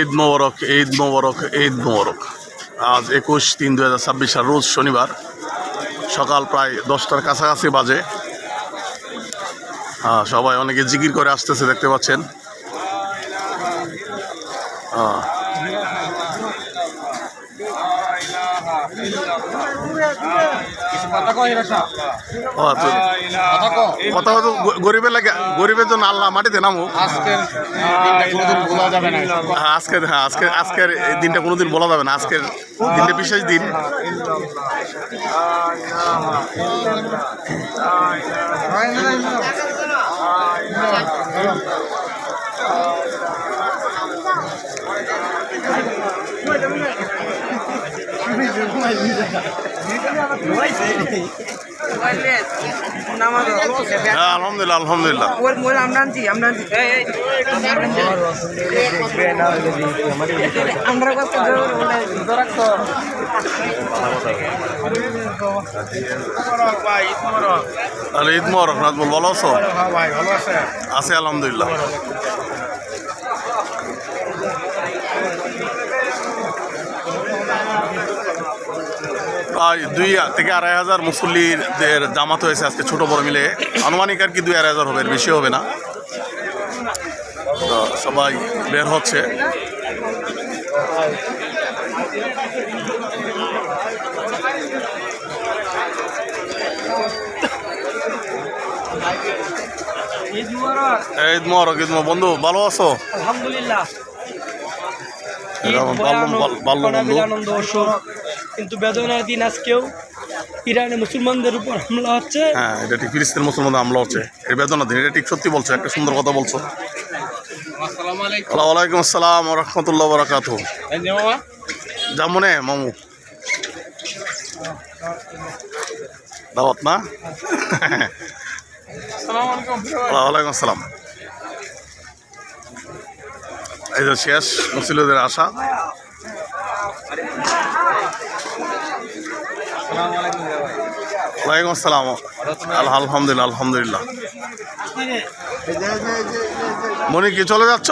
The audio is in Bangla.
ঈদ মোবারক, ঈদ মোবারক, ঈদ মোবারক। আজ 21/3/2026 সাল রোজ শনিবার, সকাল প্রায় 10টার কাছাকাছি বাজে। সবাই অনেকে জিকির করে আসতেছে, দেখতে পাচ্ছেন। কথা হতো গরিবের লাগে, গরিবের জন্য আল্লাহ মাটিতে নামুক। আজকের দিনটা কোনোদিন বলা যাবে না। আজকের দিনটা বিশেষ দিন। আলহামদুলিল্লাহ, আলহামদুলিল্লাহ। ঈদ মোবারক নাজমুল, ভালো আছো? আছে আলহামদুলিল্লাহ। প্রায় 2 থেকে 2,500 মুসল্লিদের জামাত হয়েছে আজকে, ছোট বড় মিলে। আনুমানিক আর কি 2-2,500 হবে, এর বেশি হবে না। তো সবাই বের হচ্ছে। ঈদ মোবারক, ঈদ মোবারক। বন্ধু ভালো আছো? আলহামদুলিল্লাহ। আনন্দ কিন্তু বেদনার দিন আজকেও ইরানে মুসলমানদের উপর হামলা হচ্ছে। হ্যাঁ, এটা ঠিক। ফিলিস্তিনের মুসলমানদের হামলা হচ্ছে, এর বেদনার দিন। এটা ঠিক, সত্যি বলছো, একটা সুন্দর কথা বলছো। ওয়ালাইকুম আসসালাম ওয়া রাহমাতুল্লাহি ওয়া বারাকাতুহু। জামুনে মামু দাওয়াত না? ওয়ালাইকুম আসসালাম। এই যে শেষ মুসল্লিদের আশা। ওয়ালাইকুম আসসালাম। আলহামদুলিল্লাহ, আলহামদুলিল্লাহ। মনি কি চলে যাচ্ছ?